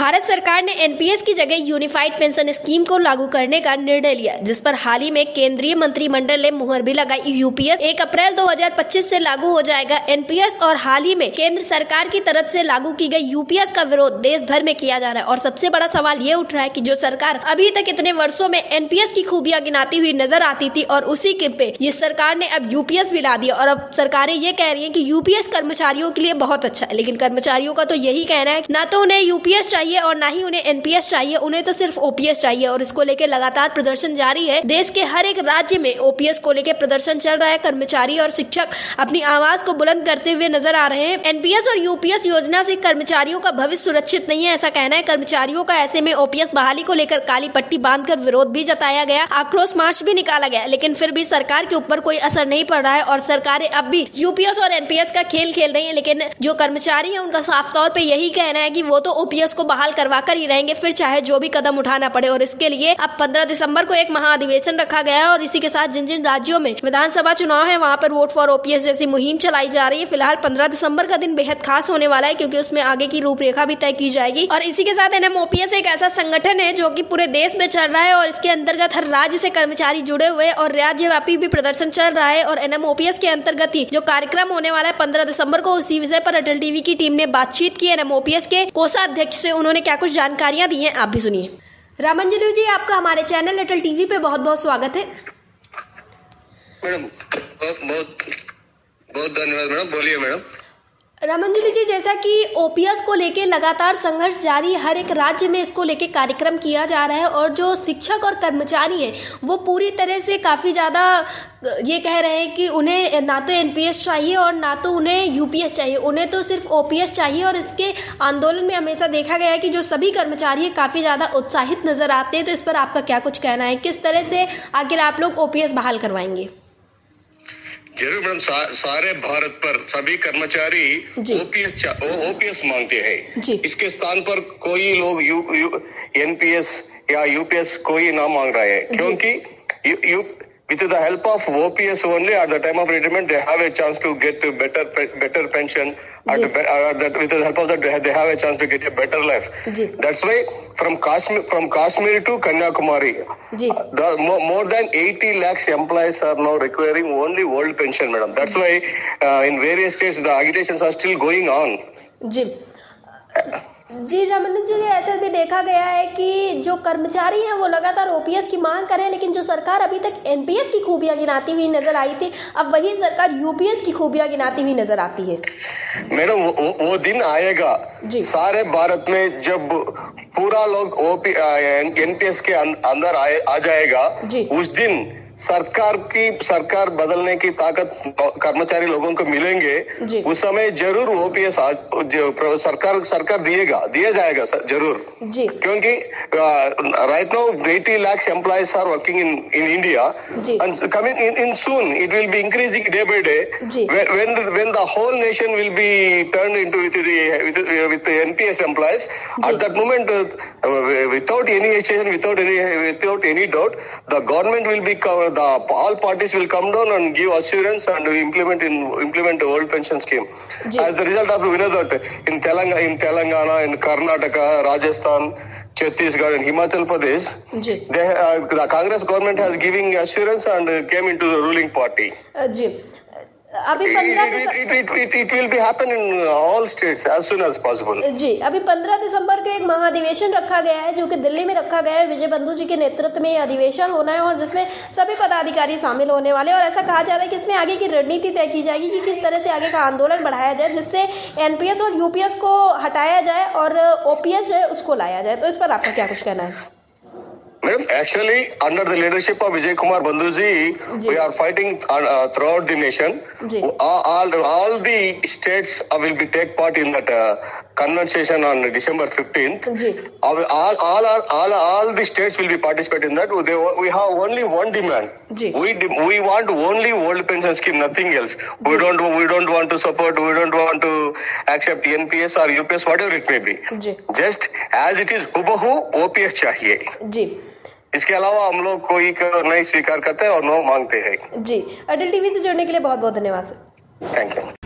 भारत सरकार ने एनपीएस की जगह यूनिफाइड पेंशन स्कीम को लागू करने का निर्णय लिया, जिस पर हाल ही में केंद्रीय मंत्रिमंडल ने मुहर भी लगाई। यूपीएस 1 अप्रैल 2025 से लागू हो जाएगा। एनपीएस और हाल ही में केंद्र सरकार की तरफ से लागू की गई यूपीएस का विरोध देश भर में किया जा रहा है और सबसे बड़ा सवाल ये उठ रहा है कि जो सरकार अभी तक इतने वर्षों में एनपीएस की खूबियां गिनाती हुई नजर आती थी और उसी के पे इस सरकार ने अब यूपीएस भी ला दिया और अब सरकारें ये कह रही है कि यूपीएस कर्मचारियों के लिए बहुत अच्छा है, लेकिन कर्मचारियों का तो यही कहना है ना तो उन्हें यूपीएस चाहिए और ना ही उन्हें एनपीएस चाहिए, उन्हें तो सिर्फ ओपीएस चाहिए और इसको लेकर लगातार प्रदर्शन जारी है। देश के हर एक राज्य में ओपीएस को लेकर प्रदर्शन चल रहा है। कर्मचारी और शिक्षक अपनी आवाज को बुलंद करते हुए नजर आ रहे हैं। एनपीएस और यूपीएस योजना से कर्मचारियों का भविष्य सुरक्षित नहीं है, ऐसा कहना है कर्मचारियों का। ऐसे में ओपीएस बहाली को लेकर काली पट्टी बांधकर विरोध भी जताया गया, आक्रोश मार्च भी निकाला गया, लेकिन फिर भी सरकार के ऊपर कोई असर नहीं पड़ रहा है और सरकारें अब भी यूपीएस और एनपीएस का खेल खेल रही है। लेकिन जो कर्मचारी है उनका साफ तौर पे यही कहना है कि वो तो ओपीएस को बहाल करवा कर ही रहेंगे, फिर चाहे जो भी कदम उठाना पड़े। और इसके लिए अब 15 दिसंबर को एक महाधिवेशन रखा गया है और इसी के साथ जिन जिन राज्यों में विधानसभा चुनाव है वहां पर वोट फॉर ओपीएस जैसी मुहिम चलाई जा रही है। फिलहाल 15 दिसंबर का दिन बेहद खास होने वाला है क्योंकि उसमें आगे की रूपरेखा भी तय की जाएगी। और इसी के साथ एनएमओपीएस एक ऐसा संगठन है जो कि पूरे देश में चल रहा है और इसके अंतर्गत हर राज्य से कर्मचारी जुड़े हुए और राज्यव्यापी भी प्रदर्शन चल रहा है। और एनएमओपीएस के अंतर्गत ही जो कार्यक्रम होने वाला है 15 दिसंबर को, उसी विषय पर अटल टीवी की टीम ने बातचीत की एनएमओपीएस के कोषाध्यक्ष से। उन्होंने क्या कुछ जानकारियां दी हैं, आप भी सुनिए। रामांजलि जी, आपका हमारे चैनल अटल टीवी पे बहुत बहुत स्वागत है। मैडम बहुत धन्यवाद मैडम, बोलिए मैडम। रामांजलि जी, जैसा कि ओपीएस को लेके लगातार संघर्ष जारी, हर एक राज्य में इसको लेके कार्यक्रम किया जा रहा है और जो शिक्षक और कर्मचारी हैं वो पूरी तरह से काफ़ी ज़्यादा ये कह रहे हैं कि उन्हें ना तो एनपीएस चाहिए और ना तो उन्हें यूपीएस चाहिए, उन्हें तो सिर्फ ओपीएस चाहिए। और इसके आंदोलन में हमेशा देखा गया है कि जो सभी कर्मचारी हैं काफ़ी ज़्यादा उत्साहित नजर आते हैं। तो इस पर आपका क्या कुछ कहना है, किस तरह से आखिर आप लोग ओपीएस बहाल करवाएंगे? जरूर मैडम, सारे भारत पर सभी कर्मचारी ओपीएस मांगते हैं। इसके स्थान पर कोई लोग एनपीएस या यूपीएस कोई ना मांग रहा है, क्योंकि with the help of OPS only at the time of retirement they have a chance to get a better pension. With the help of that they have a chance to get a better life. That's why from Kashmir to Kanyakumari, more than 80 lakhs employees are now requiring only old pension, madam. That's why in various states the agitations are still going on. जी रामानंद जी, ऐसा भी देखा गया है कि जो कर्मचारी हैं वो लगातार ओपीएस की मांग कर रहे हैं, लेकिन जो सरकार अभी तक एनपीएस की खूबियां गिनाती हुई नजर आई थी, अब वही सरकार यूपीएस की खूबियां गिनाती हुई नजर आती है। मैडम वो दिन आएगा सारे भारत में जब पूरा लोग एनपीएस के अंदर आ जाएगा। उस दिन सरकार बदलने की ताकत कर्मचारी लोगों को मिलेंगे। उस समय जरूर ओपीएस सरकार दिया जाएगा जरूर, क्योंकि right now 80 lakhs employees are working in India and coming in soon it will be increasing day by day when the whole nation will be turned into with the NPS employees. At that moment without any hesitation, without any doubt, the government will be all parties will come down and give assurance and implement the old pension scheme. As the result of that, in Telangana, in Karnataka, Rajasthan, Chhattisgarh and Himachal Pradesh, the Congress government has given assurance and came into the ruling party. अभी 15 it will be happen in all states as soon as possible. जी, अभी 15 दिसंबर को एक महाधिवेशन रखा गया है जो कि दिल्ली में रखा गया है। विजय बंधु जी के नेतृत्व में अधिवेशन होना है और जिसमें सभी पदाधिकारी शामिल होने वाले और ऐसा कहा जा रहा है कि इसमें आगे की रणनीति तय की जाएगी कि किस तरह से आगे का आंदोलन बढ़ाया जाए जिससे एनपीएस और यूपीएस को हटाया जाए और ओपीएस जो है उसको लाया जाए। तो इस पर आपका क्या कुछ कहना है? Ma'am, actually, under the leadership of Vijay Kumar Bandhu ji, we are fighting throughout the nation. All the states will be take part in that convention on December 15th. All the states will be participate in that. We have only one demand. We want only old pension scheme, nothing else. We don't want to support. We don't want to accept NPS or UPS, whatever it may be. Just as it is, हुबहू OPS चाहिए। इसके अलावा हम लोग कोई नहीं स्वीकार करते और नो मांगते हैं। जी, अटल टीवी से जुड़ने के लिए बहुत बहुत धन्यवाद सर। Thank you.